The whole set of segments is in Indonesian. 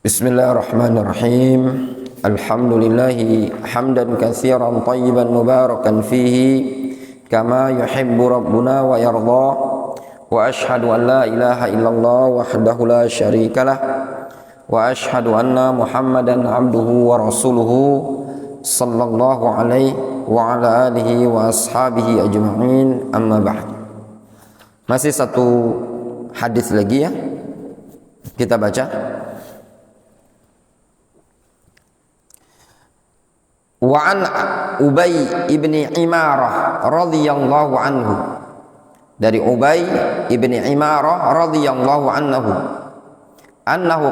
Bismillahirrahmanirrahim. Alhamdulillahi hamdan katsiran tayyiban mubarakan fihi kama yuhibbu rabbuna wa yarda. Wa ashhadu an la ilaha illallah wahdahu la syarikalah wa ashhadu anna Muhammadan abduhu wa rasuluhu sallallahu alaihi wa ala alihi wa ashabihi ajma'in, amma ba'd. Masih satu hadis lagi ya, kita baca. Wa an Ubay ibni Imarah radhiyallahu anhu, dari Ubay ibni Imarah radhiyallahu anhu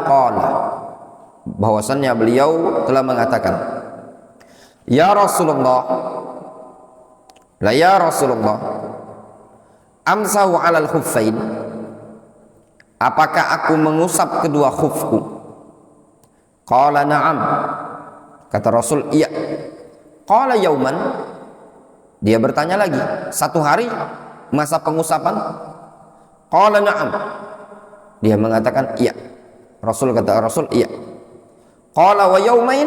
qala, bahwasannya beliau telah mengatakan, ya Rasulullah, amsahu alal khuffain, apakah aku mengusap kedua khufku? Qala na'am, kata Rasul, iya. Qala yauman, dia bertanya lagi, satu hari masa pengusapan? Qala na'am, dia mengatakan iya. Kata Rasul, iya. Qala wa yaumain,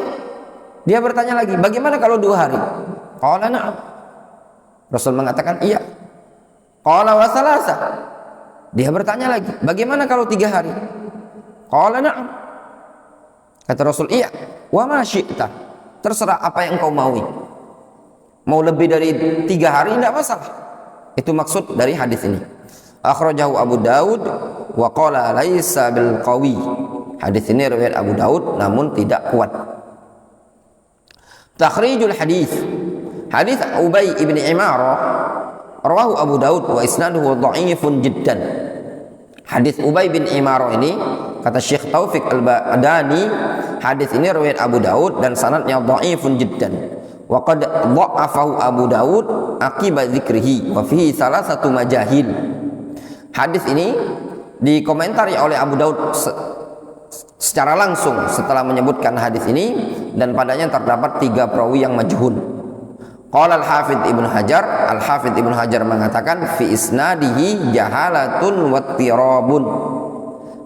dia bertanya lagi, bagaimana kalau 2 hari? Qala na'am, Rasul mengatakan iya. Qala wa salasa, dia bertanya lagi, bagaimana kalau 3 hari? Qala na'am, kata Rasul, iya. Wa ma syi'ta, terserah apa yang kau maui. Mau lebih dari 3 hari tidak masalah. Itu maksud dari hadis ini. Akhrajahu Abu Daud wa qala laisa bil qawi. Hadis ini riwayat Abu Daud namun tidak kuat. Takhrijul hadis. Hadis Ubay ibn Imarah rawahu Abu Daud wa isnaduhu dha'ifun jiddan. Hadis Ubay bin Imarah ini, kata Syekh Taufik Al-Badani, hadis ini riwayat Abu Daud dan sanadnya dhaifun jiddan. Wa qad dha'afahu Abu Daud akibat dzikrihi wa fihi salasatu majahil. Hadis ini dikomentari oleh Abu Daud secara langsung setelah menyebutkan hadis ini, dan padanya terdapat 3 perawi yang majhul. Qala Al-Hafidz Ibnu Hajar mengatakan fi isnadihi jahalatun wattirabun.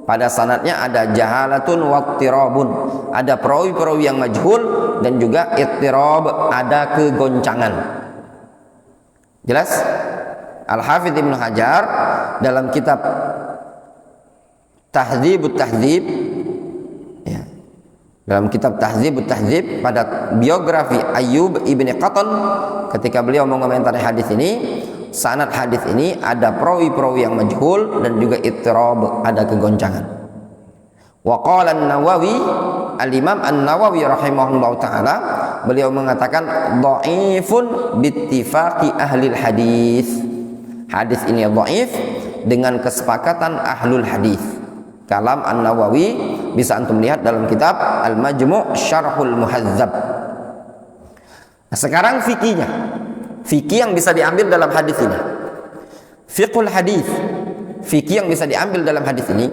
Pada sanadnya ada jahalatun wattirabun, ada perawi-perawi yang majhul dan juga ittirab, ada kegoncangan. Jelas? Al-Hafidz Ibnu Hajar dalam kitab Tahdzibut Tahdzib, ya, dalam kitab Tahdzibut Tahdzib pada biografi Ayyub ibni Qatan, ketika beliau mengomentari hadis ini, sanad hadis ini ada perawi-perawi yang majhul dan juga ittirab, ada kegoncangan. Wa qala an-Nawawi, al-Imam An-Nawawi rahimahullah taala, beliau mengatakan dhaifun bittifaqi ahli hadis. Hadis ini dhaif dengan kesepakatan ahlul hadis. Kalam An-Nawawi bisa antum lihat dalam kitab Al-Majmu' Syarhul Muhadzab. Nah, sekarang fikihnya, fikih yang bisa diambil dalam hadis ini, fiqhul hadis, fikih yang bisa diambil dalam hadis ini,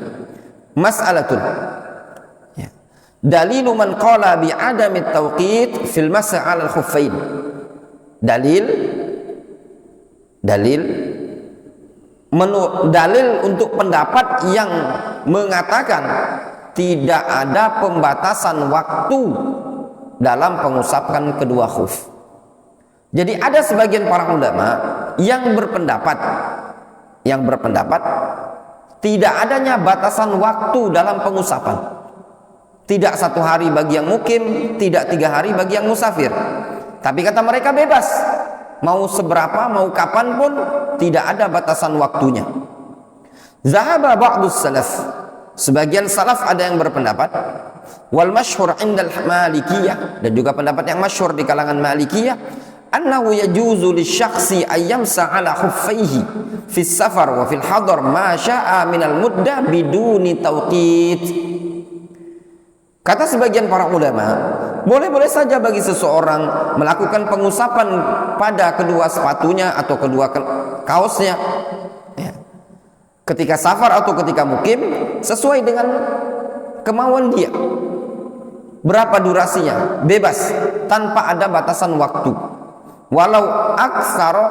mas'alatun, ya, dalilu man qala bi adami tawqit fil mas'a 'ala al-khuffain. Dalil untuk pendapat yang mengatakan tidak ada pembatasan waktu dalam pengusapan kedua khuf. Jadi ada sebagian para ulama yang berpendapat tidak adanya batasan waktu dalam pengusapan. Tidak 1 hari bagi yang mukim, tidak 3 hari bagi yang musafir. Tapi kata mereka bebas, mau seberapa, mau kapan pun, tidak ada batasan waktunya. Zahaba ba'dus salaf, sebagian salaf ada yang berpendapat, wal masyhur indal malikiyah, dan juga pendapat yang masyhur di kalangan malikiyah, annahu yajuzu lisyakhsi ayyamsa ala khuffaihi fi safar wa fil hadar ma sya'a minal muddah biduni tawqit. Kata sebagian para ulama, boleh-boleh saja bagi seseorang melakukan pengusapan pada kedua sepatunya atau kedua kaosnya, ya, ketika safar atau ketika mukim, sesuai dengan kemauan dia. Berapa durasinya? Bebas, tanpa ada batasan waktu. Walau aksara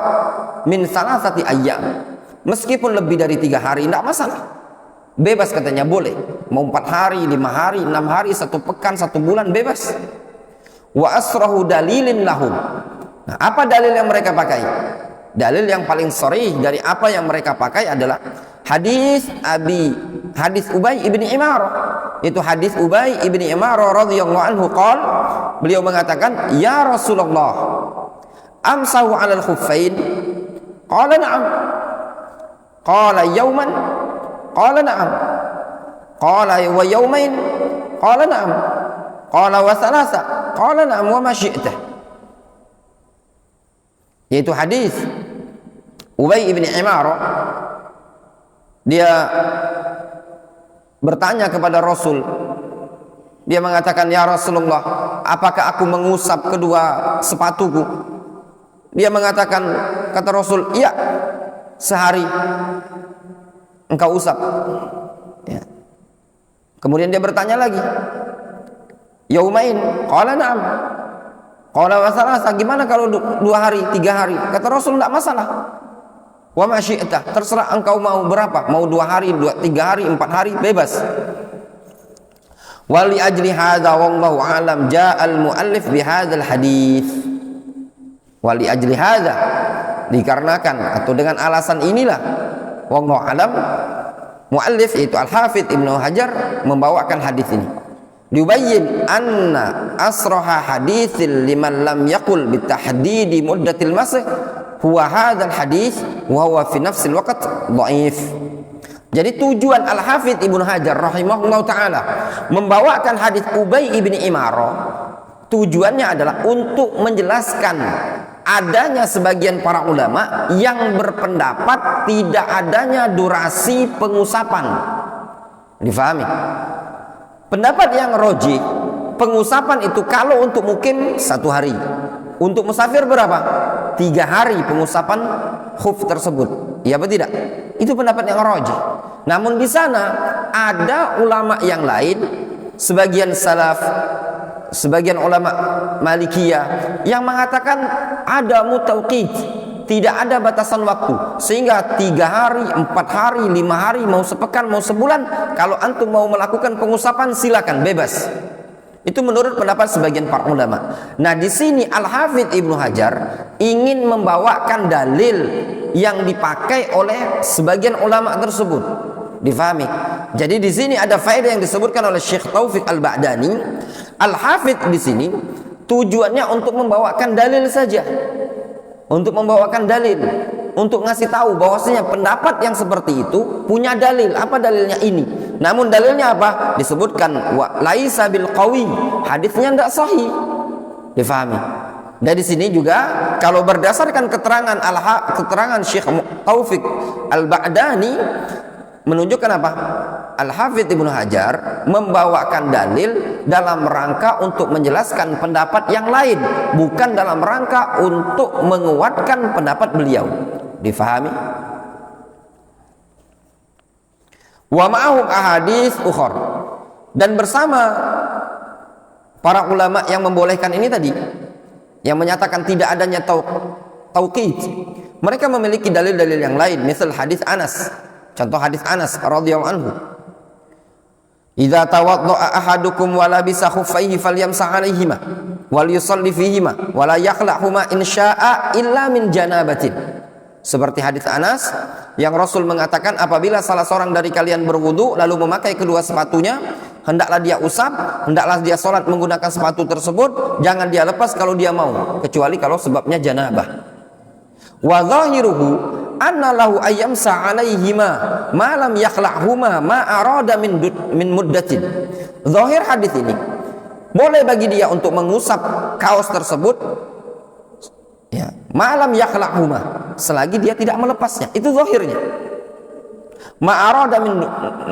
min salasati ayyam, meskipun lebih dari 3 hari, tidak masalah. Bebas katanya, boleh mau 4 hari, 5 hari, 6 hari, 1 pekan, 1 bulan, bebas. Wa asrahu dalilin lahum. Nah, apa dalil yang mereka pakai? Dalil yang paling sharih dari apa yang mereka pakai adalah hadis Ubay ibni Imarah. Itu hadis Ubay ibni Imarah radhiyallahu anhu beliau mengatakan, "Ya Rasulullah, amsahu 'alal khuffain?" Qala na'am. Qala yawman? Qala na'am. Qala wa yawmain? Qala na'am. Qala wa thalatha? Qala na'am wa ma syi'ta. Yaitu hadis Ubay ibni Imarah. Dia bertanya kepada Rasul. Dia mengatakan, "Ya Rasulullah, apakah aku mengusap kedua sepatuku?" Dia mengatakan, kata Rasul, "Iya, sehari engkau usap." Ya. Kemudian dia bertanya lagi, "Yaumain?" Qala na'am. Qala wa thalatha, gimana kalau 2 hari, 3 hari? Kata Rasul, tidak masalah. Wa ma syi'ta, terserah engkau mau berapa, mau 2 hari, 3 hari, 4 hari, bebas. Wa li ajli hadza wallahu a'lam ja'al muallif bi hadzal hadits. Wa li ajli hadza, dikarenakan atau dengan alasan inilah, wallahu a'lam, muallif yaitu Al-Hafidz Ibnu Hajar membawakan hadis ini. Dibayyin anna asraha haditsil liman lam yaqul bi tahdidi muddatil masih huwa hadzal hadis wa huwa fi nafsil waqt dhaif. Jadi tujuan Al-Hafidz Ibnu Hajar rahimahullah taala membawakan hadis Ubay ibni Imarah, tujuannya adalah untuk menjelaskan adanya sebagian para ulama yang berpendapat tidak adanya durasi pengusapan. Difahami? Pendapat yang rajih, pengusapan itu kalau untuk mukim 1 hari, untuk musafir berapa? 3 hari pengusapan khuf tersebut. Iya apa tidak? Itu pendapat yang rajih. Namun di sana ada ulama yang lain, sebagian salaf, sebagian ulama Malikiyah yang mengatakan ada mutawqit, tidak ada batasan waktu, sehingga 3 hari, 4 hari, 5 hari, mau sepekan, mau sebulan, kalau antum mau melakukan pengusapan silakan, bebas. Itu menurut pendapat sebagian para ulama. Nah, di sini Al-Hafidz Ibnu Hajar ingin membawakan dalil yang dipakai oleh sebagian ulama tersebut. Difahami? Jadi di sini ada faedah yang disebutkan oleh Syekh Taufik Al-Ba'dani. Al-Hafidz di sini tujuannya untuk membawakan dalil saja. Untuk membawakan dalil, untuk ngasih tahu bahwasanya pendapat yang seperti itu punya dalil. Apa dalilnya ini? Namun dalilnya apa? Disebutkan wa laisa bil qawi, hadisnya tidak sahih. Difahami? Dari sini juga kalau berdasarkan keterangan Syekh Taufik Al-Ba'dani menunjukkan apa? Al-Hafidz Ibnu Hajar membawakan dalil dalam rangka untuk menjelaskan pendapat yang lain, bukan dalam rangka untuk menguatkan pendapat beliau. Difahami? Wa ma'ahum ahadits ukhar, dan bersama para ulama yang membolehkan ini tadi, yang menyatakan tidak adanya tauqid, mereka memiliki dalil-dalil yang lain, misal hadis Anas. Contoh hadis Anas radhiyallahu anhu, "Idza tawadda'a ahadukum wa labisa khuffaihi falyamsah 'alaihima wal yusalli fihima wa la yakhla'huma in syaa'a illa min janabatin." Seperti hadis Anas yang Rasul mengatakan, apabila salah seorang dari kalian berwudu lalu memakai kedua sepatunya, hendaklah dia usap, hendaklah dia salat menggunakan sepatu tersebut, jangan dia lepas kalau dia mau, kecuali kalau sebabnya janabah. Wa zahiruhu anna lahu ayyamsa 'alaihima ma lam yakhla'huma ma arada min muddatin. Zahir hadis ini, boleh bagi dia untuk mengusap kaos tersebut, ya, ma lam yakhla'huma, selagi dia tidak melepasnya. Itu zahirnya. Ma arada min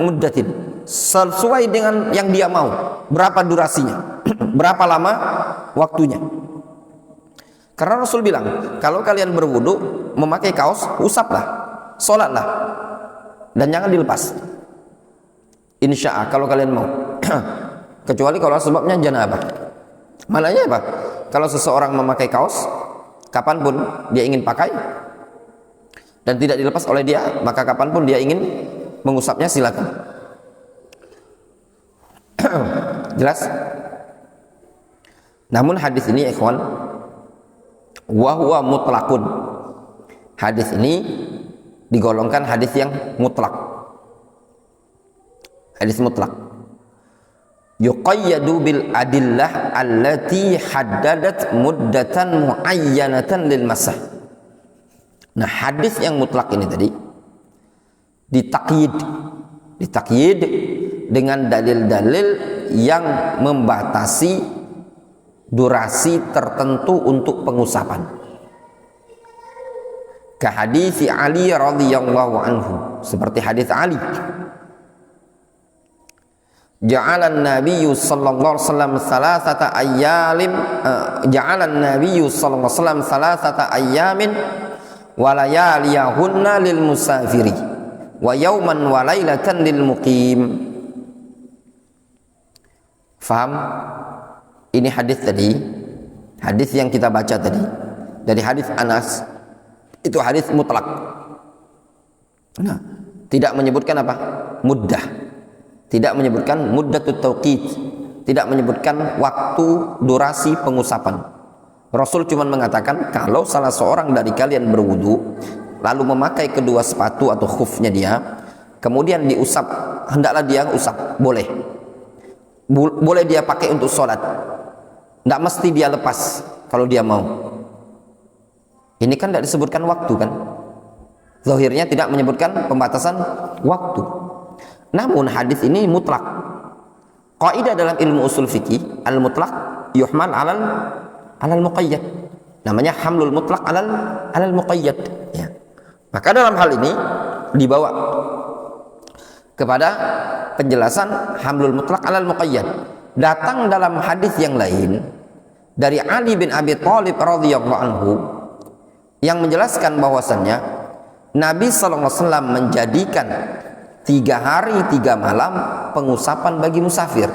muddatin, sesuai dengan yang dia mau. Berapa durasinya? Berapa lama waktunya? Karena Rasul bilang, kalau kalian berwudu memakai kaos, usaplah, sholatlah, dan jangan dilepas. Insya Allah kalau kalian mau. Kecuali kalau sebabnya janabah. Maknanya apa? Kalau seseorang memakai kaos, kapanpun dia ingin pakai dan tidak dilepas oleh dia, maka kapanpun dia ingin mengusapnya silakan. Jelas? Namun hadis ini ikhwan, wa huwa mutlaqun. Hadis ini digolongkan hadis yang mutlak. Hadis mutlak. Yuqayyadu bil adillah allati haddadat muddatan muayyanatan lil masah. Nah, hadis yang mutlak ini tadi ditakyid dengan dalil-dalil yang membatasi durasi tertentu untuk pengusapan. Ka hadis Ali radhiyallahu anhu, seperti hadis Ali. Ja'alan nabiyyu sallallahu alaihi wasallam salasata ayyamin ja'alan nabiyyu sallallahu alaihi wasallam salasata ayyamin wa layaliyahunna lil musafiri wa yawman wa lailatan lil muqim. Faham? Ini hadis tadi, hadis yang kita baca tadi dari hadis Anas, itu hadis mutlak. Nah, tidak menyebutkan apa? Muddah. Tidak menyebutkan muddatut tauqit, tidak menyebutkan waktu durasi pengusapan. Rasul cuma mengatakan kalau salah seorang dari kalian berwudu lalu memakai kedua sepatu atau khufnya dia, kemudian diusap, hendaklah dia usap, boleh. Boleh dia pakai untuk sholat, tidak mesti dia lepas kalau dia mau. Ini kan tidak disebutkan waktu kan, zahirnya tidak menyebutkan pembatasan waktu. Namun hadis ini mutlak. Kaidah dalam ilmu usul fikih, al mutlak yuhmal alal muqayyad. Namanya hamlul mutlak alal muqayyad, ya. Maka dalam hal ini dibawa kepada penjelasan hamlul mutlak alal muqayyad. Datang dalam hadis yang lain dari Ali bin Abi Thalib radhiyallahu anhu yang menjelaskan bahwasannya Nabi sallallahu alaihi wasallam menjadikan 3 hari 3 malam pengusapan bagi musafir,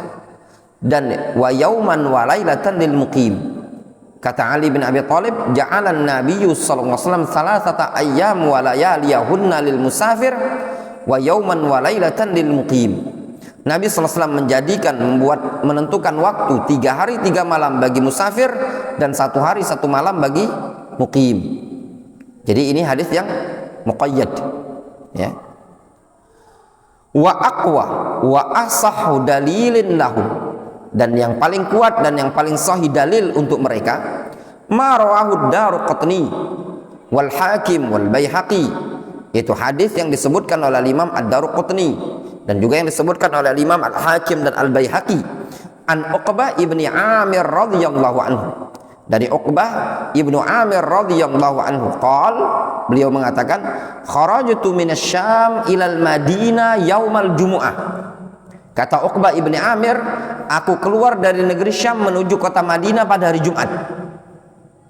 dan wa yauman wa lailatan lil muqim. Kata Ali bin Abi Thalib, ja'alan nabiyyu sallallahu alaihi wasallam salasata ayyam wa layaliyahunna lil musafir wa yauman wa lailatan lil muqim. Nabi sallallahu alaihi wasallam menjadikan, menentukan waktu 3 hari 3 malam bagi musafir dan 1 hari 1 malam bagi muqim. Jadi ini hadis yang muqayyad, ya. Wa aqwa wa asahhu dalilin lahum, dan yang paling kuat dan yang paling sahih dalil untuk mereka ma rawahu Daruqutni wal Hakim wal Baihaqi, itu hadis yang disebutkan oleh Imam Ad-Daruqutni dan juga yang disebutkan oleh Imam Al-Hakim dan Al-Baihaqi an Uqbah ibni Amir radhiyallahu anhu, dari Uqbah ibnu Amir radhiyallahu anhu beliau mengatakan, kharajtu minasyam ilal Madinah yaumal Jumu'ah. Kata Uqbah ibni Amir, aku keluar dari negeri Syam menuju kota Madinah pada hari Jumat.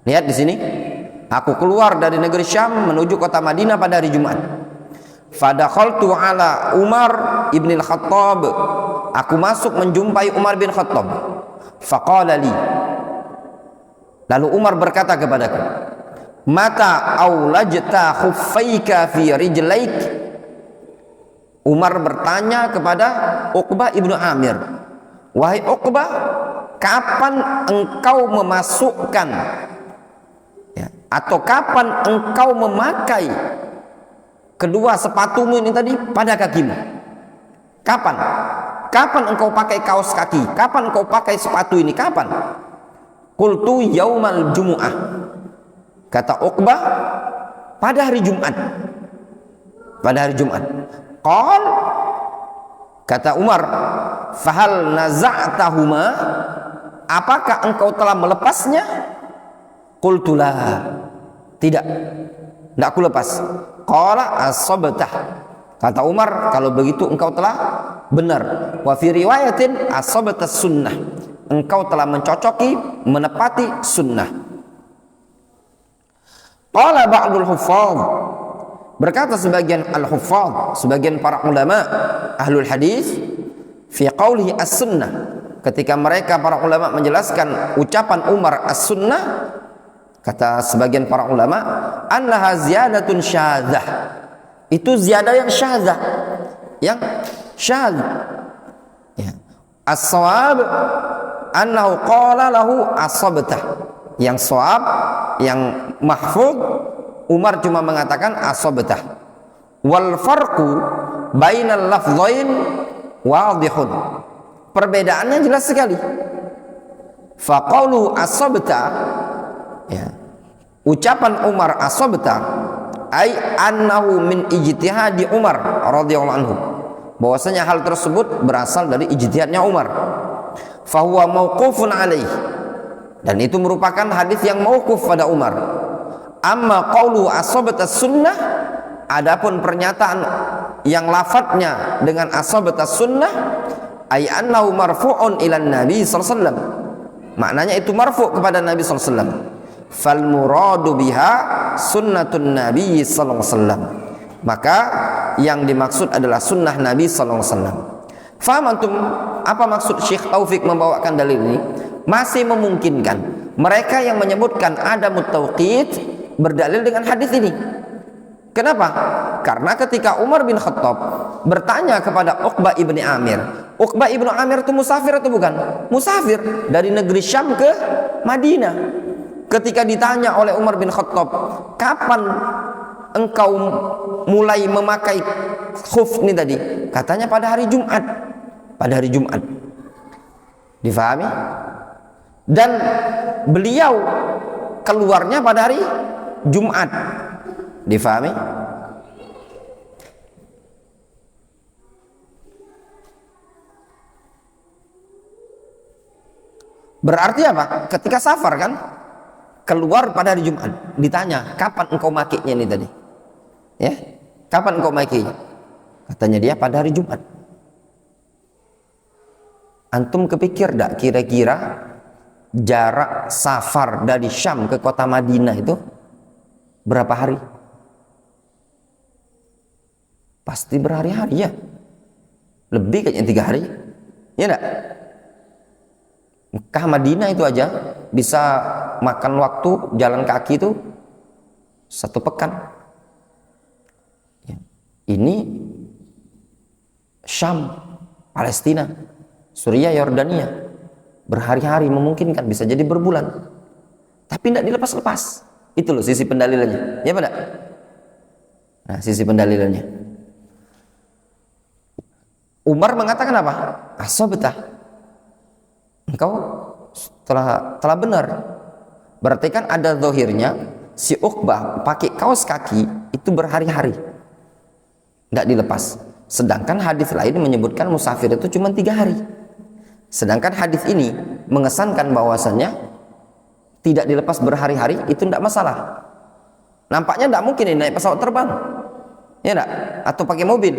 Lihat di sini, aku keluar dari negeri Syam menuju kota Madinah pada hari Jumat. Fadakhaltu ala Umar ibn al-Khattab, aku masuk menjumpai Umar bin Khattab. Faqala li, lalu Umar berkata kepadaku, mata aulajta khuffaika fi rijlaik. Umar bertanya kepada Uqbah ibnu Amir, wahai Uqbah, kapan engkau memasukkan, ya, atau kapan engkau memakai kedua sepatumu ini tadi pada kakimu? Kapan? Kapan engkau pakai kaos kaki? Kapan engkau pakai sepatu ini? Kapan? Qultu yaumal Jumu'ah. Kata Uqbah, pada hari Jumat. Pada hari Jumat. Qal, kata Umar, fahal naza'tahuma, apakah engkau telah melepasnya? Qultu la, tidak aku lepas. Qala asabtah, kata Umar, kalau begitu engkau telah benar. Wa fi riwayatin asabtas sunnah, engkau telah mencocoki, menepati sunnah. Qala ba'dul huffaz, berkata sebagian al-huffaz, sebagian para ulama ahlul hadis, fi qawlihi as-sunnah, ketika mereka para ulama menjelaskan ucapan Umar as-sunnah, kata sebagian para ulama, annaha ziyadatun syadzah, itu ziyadah yang syadzah, yang syadz, ya. As-shawab annahu qala lahu asabtah. Yang shawab, yang mahfuz, Umar cuma mengatakan asabtah. Wal farqu bainal lafdhain wadihun. Perbedaannya jelas sekali. Faqaulu asabta, ya, ucapan Umar asabta ai annahu min ijtihadi Umar radhiyallahu anhu, bahwasanya hal tersebut berasal dari ijtihadnya Umar. Fahuwa mauqufun alaih, dan itu merupakan hadis yang mauquf pada Umar. Amma qaulu asabta sunnah, adapun pernyataan yang lafadznya dengan asabta sunnah ay annahu marfu'un ila Nabi sallallahu alaihi wasallam, maknanya itu marfu' kepada Nabi sallallahu alaihi wasallam. Fal muradu biha sunnatun Nabi sallallahu alaihi wasallam, maka yang dimaksud adalah sunnah Nabi sallallahu alaihi wasallam. Faham antum apa maksud Syekh Taufik membawakan dalil ini? Masih memungkinkan mereka yang menyebutkan ada mutawqit berdalil dengan hadis ini. Kenapa? Karena ketika Umar bin Khattab bertanya kepada Uqbah ibni Amir, Uqbah ibnu Amir itu musafir atau bukan? Musafir dari negeri Syam ke Madinah. Ketika ditanya oleh Umar bin Khattab, kapan engkau mulai memakai khuf ini tadi? Katanya pada hari Jumat. Pada hari Jumat. Difahami? Dan beliau keluarnya pada hari Jumat. Difahami? Berarti apa? Ketika safar kan, keluar pada hari Jumat. Ditanya, kapan engkau makainya ini tadi? Ya, kapan engkau makainya? Katanya dia pada hari Jumat. Antum kepikir tak kira-kira jarak safar dari Syam ke kota Madinah itu berapa hari? Pasti berhari-hari ya. Lebih kayaknya 3 hari. Ya enggak? Mekah Madinah itu aja bisa makan waktu jalan kaki itu 1 pekan. Ya. Ini Syam, Palestina, Suriah, Yordania, berhari-hari memungkinkan, bisa jadi berbulan. Tapi tidak dilepas-lepas. Itu loh sisi pendalilannya. Ya benar? Nah, sisi pendalilannya. Umar mengatakan apa? Asabtah. Engkau telah benar. Berarti kan ada zahirnya si Uqbah pakai kaos kaki itu berhari-hari tidak dilepas. Sedangkan hadis lain menyebutkan musafir itu cuma 3 hari. Sedangkan hadis ini mengesankan bahwasannya tidak dilepas berhari-hari itu tidak masalah. Nampaknya tidak mungkin ini naik pesawat terbang, ya enggak? Atau pakai mobil.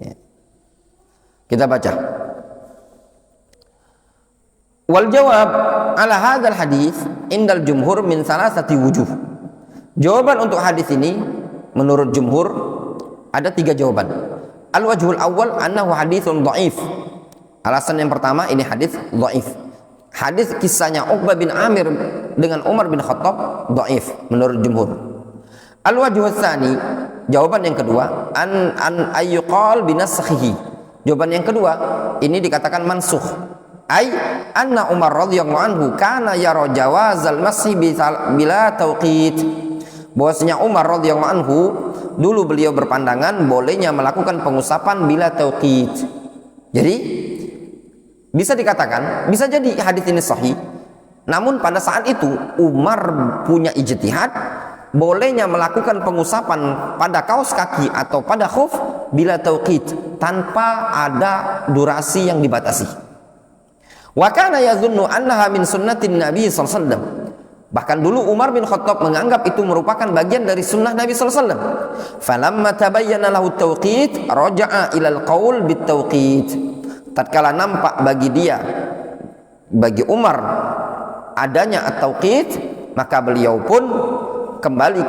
Ya. Kita baca. Wal jawab ala hadzal hadis indal jumhur min salasati wujuh. Jawaban untuk hadis ini menurut jumhur ada 3 jawaban. Al wajhul awal annahu haditsun dhaif. Alasan yang pertama, ini hadis dhaif. Hadis kisahnya Uqbah bin Amir dengan Umar bin Khattab dhaif menurut jumhur. Al wajhul tsani, jawaban yang kedua, an ayyuqal binasakhihi. Jawaban yang kedua, ini dikatakan mansukh. Ai anna Umar radhiyallahu anhu kana yara jawazal masih bila tauqit. Bahwasanya Umar radhiyallahu anhu dulu beliau berpandangan bolehnya melakukan pengusapan bila tauqit. Jadi bisa dikatakan, bisa jadi hadis ini sahih. Namun pada saat itu Umar punya ijtihad bolehnya melakukan pengusapan pada kaos kaki atau pada khuf bila tauqit, tanpa ada durasi yang dibatasi. Wa kana yadhunnu annaha min sunnatin Nabi sallallahu alaihi wasallam. Bahkan dulu Umar bin Khattab menganggap itu merupakan bagian dari sunnah Nabi sallallahu alaihi wasallam. Falamma tabayyana lahu at-tawqit raja'a ila al-qaul bit-tawqit. Tatkala nampak bagi dia, bagi Umar adanya at-tawqit, maka beliau pun kembali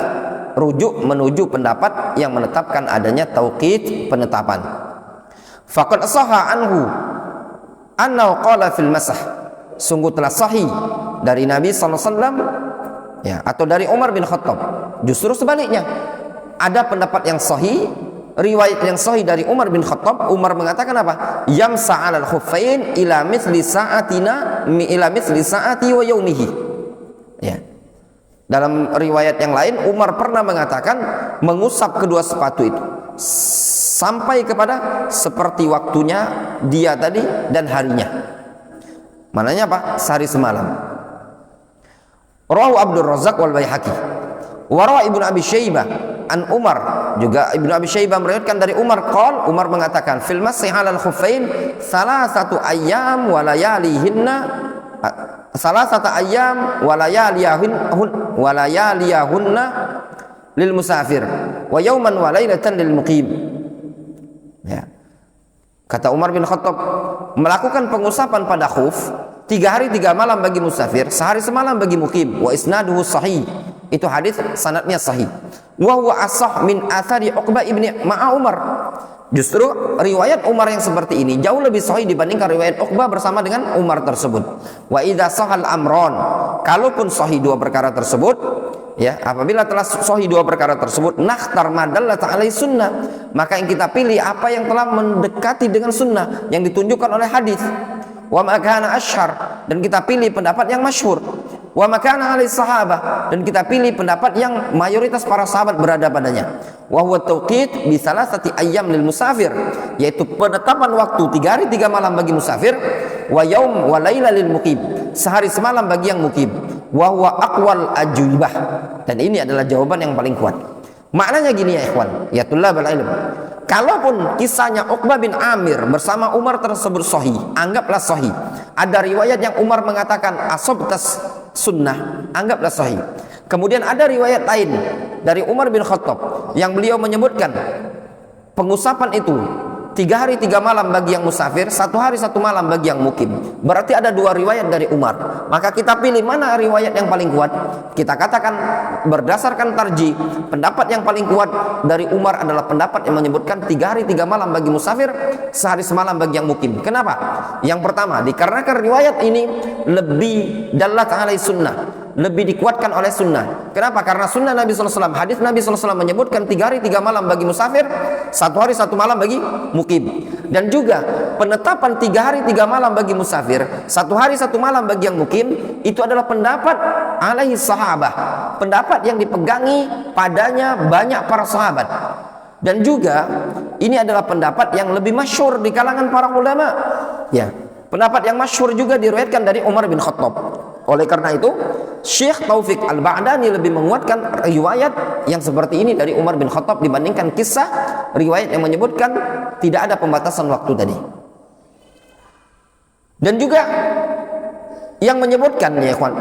rujuk menuju pendapat yang menetapkan adanya tauqit penetapan. Faqad sahha anhu annahu qala fil masah. Sungguh telah sahih dari Nabi sallallahu alaihi wasallam, ya, atau dari Umar bin Khattab. Justru sebaliknya, ada pendapat yang sahih riwayat yang sahih dari Umar bin Khattab, Umar mengatakan apa? Yamsa 'alal khuffain ila mithli sa'ati wa yaumihi. Ya. Dalam riwayat yang lain Umar pernah mengatakan mengusap kedua sepatu itu sampai kepada seperti waktunya dia tadi dan harinya. Mananya apa? Sehari semalam. Rawahu Abdul Razzaq wal Baihaqi. Wa rawa Ibnu Abi Syaibah an Umar, juga Ibnu Abi Syaibah meriwayatkan dari Umar qol, Umar mengatakan fil masih 'alal khuffain salasatu ayyam wa layalihinna, salasata ayyam wa layaliyahunna lil musafir wa yauman wa lailatan lil muqim. Ya. Kata Umar bin Khattab, melakukan pengusapan pada khuf 3 hari 3 malam bagi musafir, sehari semalam bagi mukim. Wa isnaduhu sahih. Itu hadis sanadnya sahih. Wa huwa ashah min athari Uqbah ibni ma'a Umar. Justru riwayat Umar yang seperti ini jauh lebih sahih dibandingkan riwayat Uqbah bersama dengan Umar tersebut. Wa idza sahal amron, kalaupun sahih dua perkara tersebut, ya, apabila telah sahih dua perkara tersebut, nakhtar madallata alai sunnah, maka yang kita pilih apa yang telah mendekati dengan sunnah yang ditunjukkan oleh hadis. Wa makana ashhar, dan kita pilih pendapat yang masyhur. Wa makana alai sahabah, dan kita pilih pendapat yang mayoritas para sahabat berada padanya. Wa huwa tauqit bi salasati ayyam lil musafir, yaitu penetapan waktu 3 hari 3 malam bagi musafir, wa yaum wa laila lil muqim, sehari semalam bagi yang muqim. Wa huwa aqwal ajubah, dan ini adalah jawaban yang paling kuat. Maknanya gini ya ikhwan, ya tullabal ilm. Kalaupun kisahnya Uqbah bin Amir bersama Umar tersebut sahih, anggaplah sahih. Ada riwayat yang Umar mengatakan asabtas sunnah, anggaplah sahih. Kemudian ada riwayat lain dari Umar bin Khattab yang beliau menyebutkan pengusapan itu 3 hari 3 malam bagi yang musafir, 1 hari 1 malam bagi yang mukim. Berarti ada 2 riwayat dari Umar. Maka kita pilih mana riwayat yang paling kuat. Kita katakan berdasarkan tarjih, pendapat yang paling kuat dari Umar adalah pendapat yang menyebutkan 3 hari 3 malam bagi musafir, sehari semalam bagi yang mukim. Kenapa? Yang pertama, dikarenakan riwayat ini lebih dallat alai sunnah, lebih dikuatkan oleh sunnah. Kenapa? Karena sunnah Nabi SAW, hadis Nabi SAW menyebutkan 3 hari 3 malam bagi musafir, 1 hari 1 malam bagi mukim. Dan juga penetapan 3 hari 3 malam bagi musafir, 1 hari 1 malam bagi yang mukim, itu adalah pendapat alaihi sahabah, pendapat yang dipegangi padanya banyak para sahabat. Dan juga ini adalah pendapat yang lebih masyhur di kalangan para ulama. Ya, pendapat yang masyhur juga diriwayatkan dari Umar bin Khattab. Oleh karena itu, Syekh Taufik Al-Ba'dani lebih menguatkan riwayat yang seperti ini dari Umar bin Khattab dibandingkan kisah riwayat yang menyebutkan tidak ada pembatasan waktu tadi. Dan juga yang menyebutkan ya ikhwan,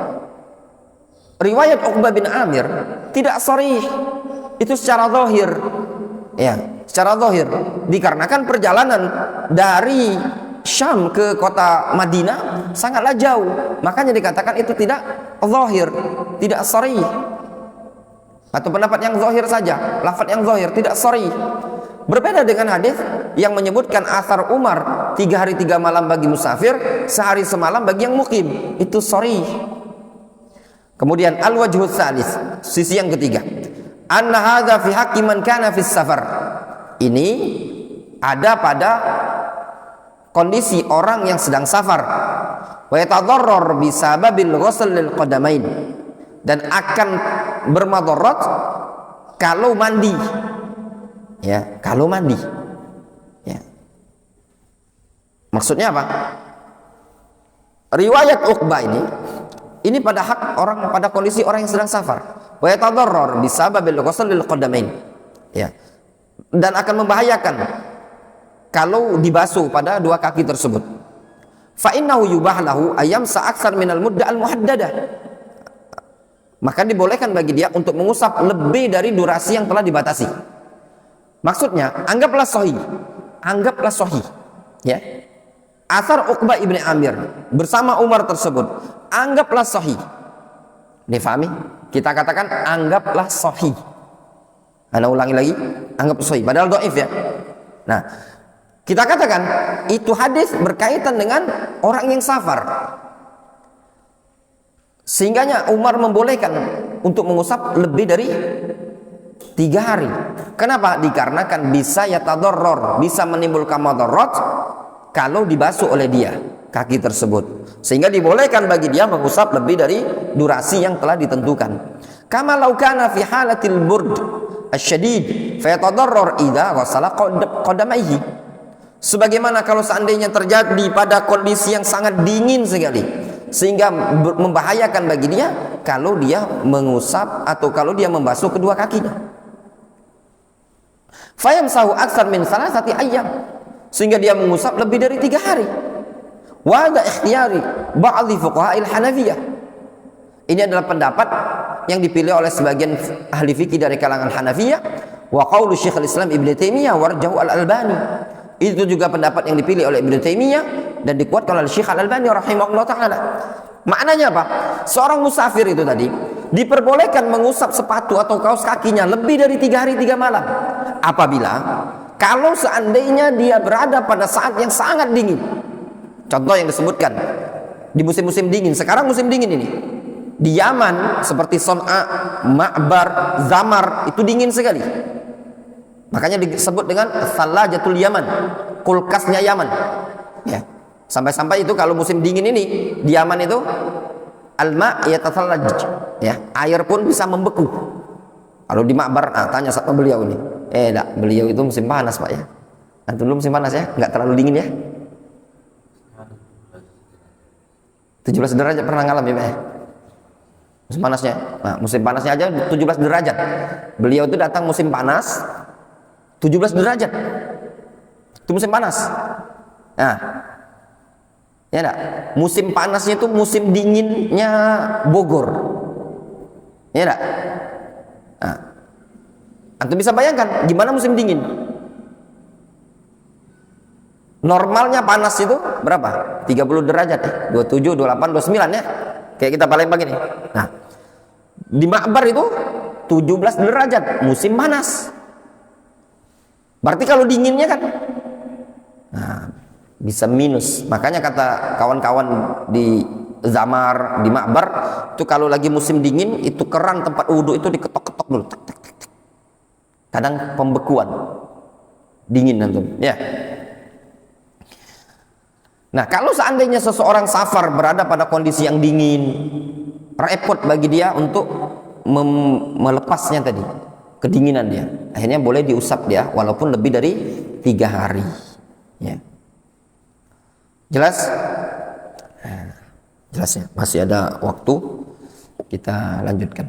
riwayat Uqbah bin Amir tidak sharih, itu secara zahir. Ya, secara zahir dikarenakan perjalanan dari Syam ke kota Madinah sangatlah jauh, makanya dikatakan itu tidak zahir, tidak sharih. Atau pendapat yang zahir saja, lafaz yang zahir, tidak sharih. Berbeda dengan hadis yang menyebutkan asar Umar 3 hari 3 malam bagi musafir, sehari semalam bagi yang mukim, itu sharih. Kemudian al-wajhus salis, sisi yang ketiga, anna hadza fi haqqi man kana fis safar. Ini ada pada kondisi orang yang sedang safar, wa yatadarrar bisababil ghusl lil qadamain, dan akan bermadarat kalau mandi. Ya, kalau mandi. Ya. Maksudnya apa? Riwayat Uqbah ini pada hak orang, pada kondisi orang yang sedang safar. Wa yatadarrar bisababil ghusl lil qadamain. Ya. Dan akan membahayakan kalau dibasuh pada 2 kaki tersebut. Fa innahu yubah lahu ayam sa'aksar minal mudda al muhaddadah. Maka dibolehkan bagi dia untuk mengusap lebih dari durasi yang telah dibatasi. Maksudnya, anggaplah sahih. Anggaplah sahih. Ya. Asar Uqbah ibni Amir bersama Umar tersebut, anggaplah sahih. Difahami? Kita katakan anggaplah sahih. Ana ulangi lagi, anggap sahih. Padahal dhaif ya. Nah, kita katakan itu hadis berkaitan dengan orang yang safar, sehingganya Umar membolehkan untuk mengusap lebih dari 3 hari. Kenapa? Dikarenakan bisa yatadarrar, bisa menimbulkan madarat kalau dibasuh oleh dia kaki tersebut, sehingga dibolehkan bagi dia mengusap lebih dari durasi yang telah ditentukan. Kama law kana fi halatil burd asyadid fa yatadarrar idza ghasala qadamaihi. Sebagaimana kalau seandainya terjadi pada kondisi yang sangat dingin sekali sehingga membahayakan bagi dia kalau dia mengusap atau kalau dia membasuh kedua kakinya. Fayamsahu aksar min salasati ayyam, sehingga dia mengusap lebih dari 3 hari. Wa hadha ikhtiyari ba'dhi fuqaha'il Hanafiyah. Ini adalah pendapat yang dipilih oleh sebagian ahli fikih dari kalangan Hanafiyah. Wa qaulu Syekhul Islam Ibnu Taimiyah warjahu Al-Albani. Itu juga pendapat yang dipilih oleh Ibnu Taimiyah dan dikuatkan oleh Syekh Al-Albani rahimahullah taala. Maknanya apa? Seorang musafir itu tadi diperbolehkan mengusap sepatu atau kaos kakinya lebih dari 3 hari 3 malam apabila kalau seandainya dia berada pada saat yang sangat dingin. Contoh yang disebutkan di musim-musim dingin. Sekarang musim dingin ini di Yaman seperti Son'a, Ma'bar, Zamar itu dingin sekali. Makanya disebut dengan Thalajatul Yaman, kulkasnya Yaman. Ya. Sampai-sampai itu kalau musim dingin ini di Yaman itu al-ma' yatathallaj, ya, air pun bisa membeku. Kalau di Ma'bar, tanya sama beliau ini. Enggak, beliau itu musim panas, Pak, ya. Antum dulu musim panas ya, enggak terlalu dingin ya. 17 derajat pernah ngalamin, Pak, ya. Musim panasnya. Nah, musim panasnya aja 17 derajat. Beliau itu datang musim panas 17 derajat. Itu musim panas. Nah, ya enggak? Musim panasnya itu musim dinginnya Bogor. Ya enggak? Nah, antum bisa bayangkan gimana musim dingin. Normalnya panas itu berapa? 30 derajat ya. 27, 28, 29 ya. Kayak kita Palembang ini. Nah, di Ma'bar itu 17 derajat musim panas. Berarti kalau dinginnya kan bisa minus. Makanya kata kawan-kawan di Zamar, di Ma'bar itu kalau lagi musim dingin itu keran tempat wudhu itu diketok-ketok dulu. Tek, tek, tek, tek. Kadang pembekuan dingin antum ya. Nah, kalau seandainya seseorang safar berada pada kondisi yang dingin, repot bagi dia untuk melepasnya tadi kedinginan dia. Akhirnya boleh diusap dia walaupun lebih dari 3 hari ya. Jelas? Jelas ya, masih ada waktu, kita lanjutkan.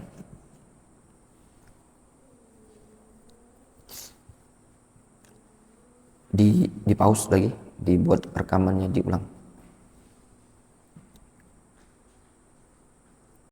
Di pause lagi, dibuat rekamannya diulang.